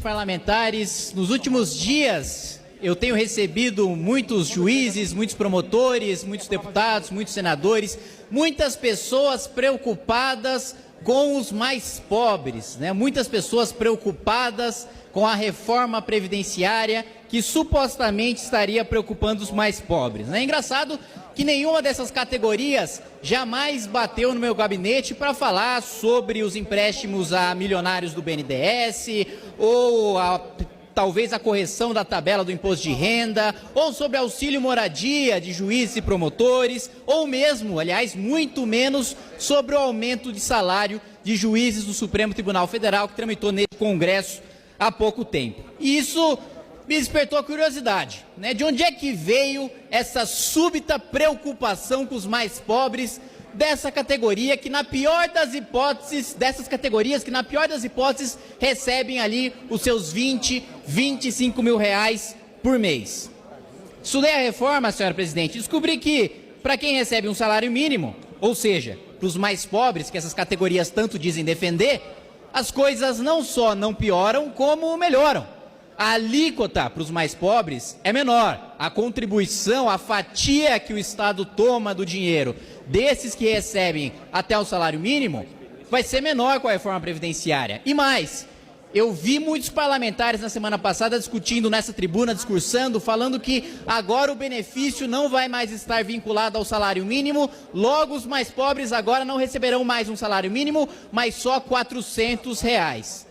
parlamentares, nos últimos dias eu tenho recebido muitos juízes, muitos promotores, muitos deputados, muitos senadores, muitas pessoas preocupadas com os mais pobres, né? Muitas pessoas preocupadas com a reforma previdenciária que supostamente estaria preocupando os mais pobres. É engraçado que nenhuma dessas categorias jamais bateu no meu gabinete para falar sobre os empréstimos a milionários do BNDES ou talvez a correção da tabela do imposto de renda, ou sobre auxílio moradia de juízes e promotores, ou mesmo, aliás, muito menos, sobre o aumento de salário de juízes do Supremo Tribunal Federal, que tramitou nesse Congresso há pouco tempo. E isso me despertou a curiosidade, né? De onde é que veio essa súbita preocupação com os mais pobres dessa categoria que, na pior das hipóteses, recebem ali os seus 20, 25 mil reais por mês. Estudei a reforma, senhora presidente, e descobri que, para quem recebe um salário mínimo, ou seja, para os mais pobres, que essas categorias tanto dizem defender, as coisas não só não pioram, como melhoram. A alíquota para os mais pobres é menor, a contribuição, a fatia que o Estado toma do dinheiro desses que recebem até o salário mínimo vai ser menor com a reforma previdenciária. E mais, eu vi muitos parlamentares na semana passada discutindo nessa tribuna, discursando, falando que agora o benefício não vai mais estar vinculado ao salário mínimo, logo os mais pobres agora não receberão mais um salário mínimo, mas só R$400.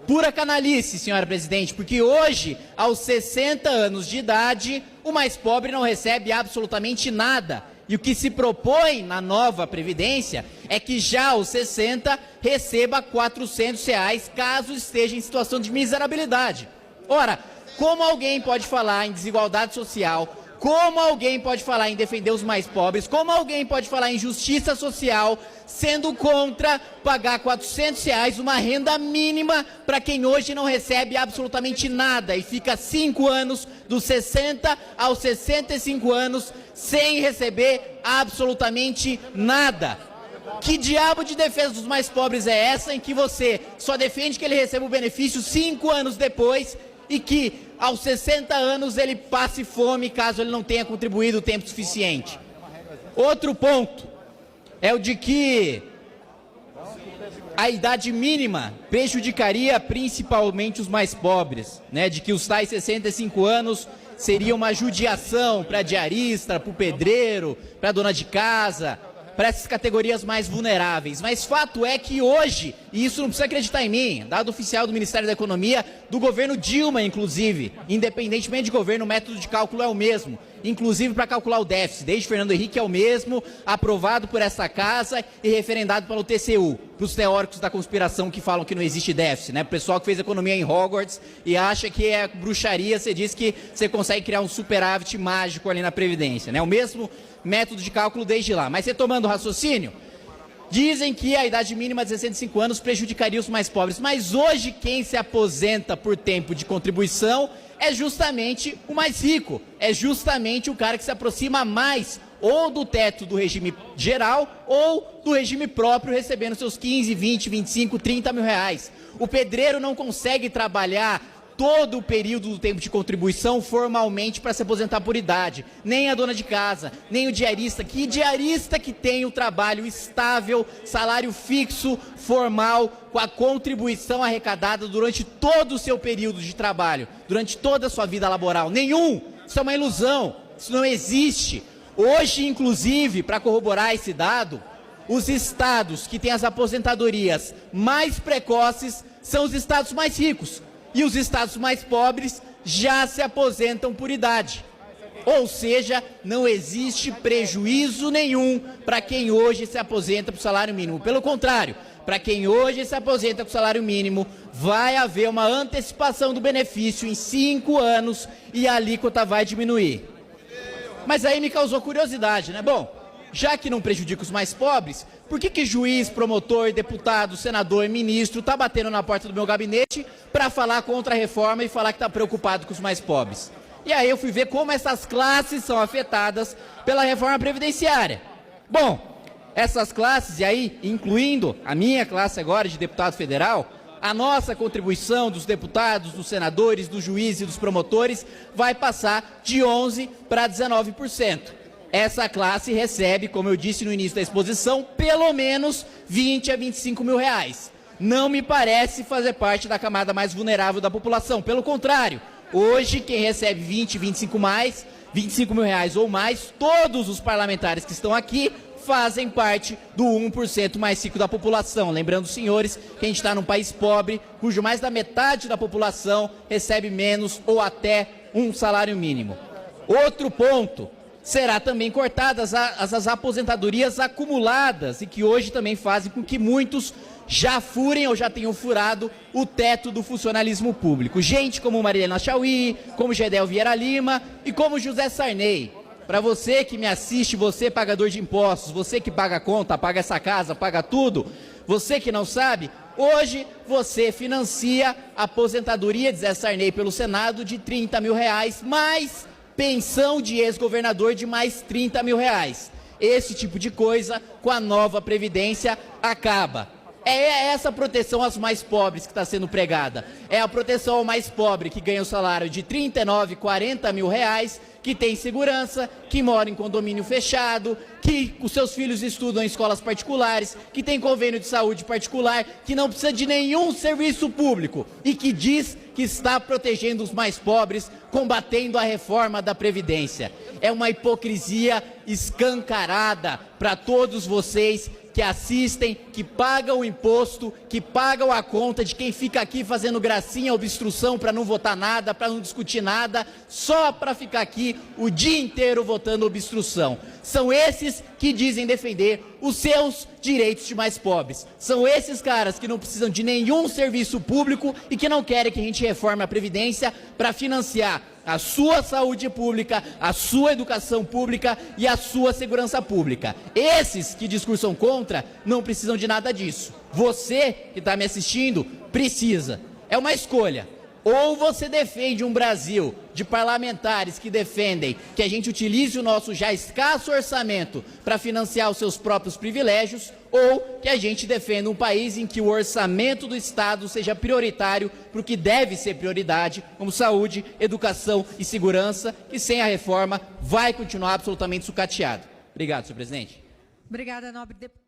Pura canalice, senhora presidente, porque hoje, aos 60 anos de idade, o mais pobre não recebe absolutamente nada. E o que se propõe na nova Previdência é que já aos 60 receba R$400 caso esteja em situação de miserabilidade. Ora, como alguém pode falar em desigualdade social, como alguém pode falar em defender os mais pobres, como alguém pode falar em justiça social, sendo contra pagar R$400 uma renda mínima para quem hoje não recebe absolutamente nada e fica 5 anos, dos 60 aos 65 anos, sem receber absolutamente nada? Que diabo de defesa dos mais pobres é essa em que você só defende que ele receba o benefício 5 anos depois e que aos 60 anos ele passe fome caso ele não tenha contribuído o tempo suficiente? Outro ponto é o de que a idade mínima prejudicaria principalmente os mais pobres, né? De que os tais 65 anos seria uma judiação para diarista, para o pedreiro, para a dona de casa, para essas categorias mais vulneráveis. Mas fato é que hoje, e isso não precisa acreditar em mim, dado oficial do Ministério da Economia, do governo Dilma, inclusive, independentemente de governo, o método de cálculo é o mesmo, inclusive para calcular o déficit, desde Fernando Henrique é o mesmo, aprovado por essa casa e referendado pelo TCU, para os teóricos da conspiração que falam que não existe déficit, né? O pessoal que fez economia em Hogwarts e acha que é bruxaria, você diz que você consegue criar um superávit mágico ali na Previdência, né? O mesmo método de cálculo desde lá. Mas retomando o raciocínio, dizem que a idade mínima de 65 anos prejudicaria os mais pobres, mas hoje quem se aposenta por tempo de contribuição é justamente o mais rico, é justamente o cara que se aproxima mais ou do teto do regime geral ou do regime próprio, recebendo seus 15, 20, 25, 30 mil reais. O pedreiro não consegue trabalhar todo o período do tempo de contribuição formalmente para se aposentar por idade, nem a dona de casa, nem o diarista. Que diarista que tem o trabalho estável, salário fixo, formal, com a contribuição arrecadada durante todo o seu período de trabalho, durante toda a sua vida laboral? Nenhum! Isso é uma ilusão, isso não existe. Hoje, inclusive, para corroborar esse dado, os estados que têm as aposentadorias mais precoces são os estados mais ricos. E os estados mais pobres já se aposentam por idade. Ou seja, não existe prejuízo nenhum para quem hoje se aposenta por salário mínimo. Pelo contrário, para quem hoje se aposenta com salário mínimo, vai haver uma antecipação do benefício em 5 anos e a alíquota vai diminuir. Mas aí me causou curiosidade, né? Bom, já que não prejudica os mais pobres, por que juiz, promotor, deputado, senador, ministro está batendo na porta do meu gabinete para falar contra a reforma e falar que está preocupado com os mais pobres? E aí eu fui ver como essas classes são afetadas pela reforma previdenciária. Bom, essas classes, e aí incluindo a minha classe agora de deputado federal, A nossa contribuição dos deputados, dos senadores, dos juízes e dos promotores vai passar de 11% para 19%. Essa classe recebe, como eu disse no início da exposição, pelo menos 20 a 25 mil reais. Não me parece fazer parte da camada mais vulnerável da população. Pelo contrário, hoje quem recebe 20, 25 mil reais ou mais, todos os parlamentares que estão aqui fazem parte do 1% mais rico da população. Lembrando, senhores, que a gente está num país pobre, cujo mais da metade da população recebe menos ou até um salário mínimo. Outro ponto, será também cortadas as aposentadorias acumuladas e que hoje também fazem com que muitos já furem ou já tenham furado o teto do funcionalismo público. Gente como Marilena Chauí, como Gedel Vieira Lima e como José Sarney. Para você que me assiste, você pagador de impostos, você que paga a conta, paga essa casa, paga tudo, você que não sabe, hoje você financia a aposentadoria de Zé Sarney pelo Senado de 30 mil reais, mais pensão de ex-governador de mais 30 mil reais. Esse tipo de coisa, com a nova Previdência, acaba. É essa proteção aos mais pobres que está sendo pregada. É a proteção ao mais pobre que ganha o salário de 39, 40 mil reais, que tem segurança, que mora em condomínio fechado, que os seus filhos estudam em escolas particulares, que tem convênio de saúde particular, que não precisa de nenhum serviço público e que diz que está protegendo os mais pobres, combatendo a reforma da Previdência. É uma hipocrisia escancarada para todos vocês que assistem, que pagam o imposto, que pagam a conta de quem fica aqui fazendo gracinha, obstrução para não votar nada, para não discutir nada, só para ficar aqui o dia inteiro votando obstrução. São esses que dizem defender os seus direitos de mais pobres. São esses caras que não precisam de nenhum serviço público e que não querem que a gente reforme a Previdência para financiar a sua saúde pública, a sua educação pública e a sua segurança pública. Esses que discursam contra não precisam de nada disso. Você que está me assistindo precisa. É uma escolha. Ou você defende um Brasil de parlamentares que defendem que a gente utilize o nosso já escasso orçamento para financiar os seus próprios privilégios, ou que a gente defenda um país em que o orçamento do Estado seja prioritário para o que deve ser prioridade, como saúde, educação e segurança, que sem a reforma vai continuar absolutamente sucateado. Obrigado, senhor presidente. Obrigada, nobre deputado.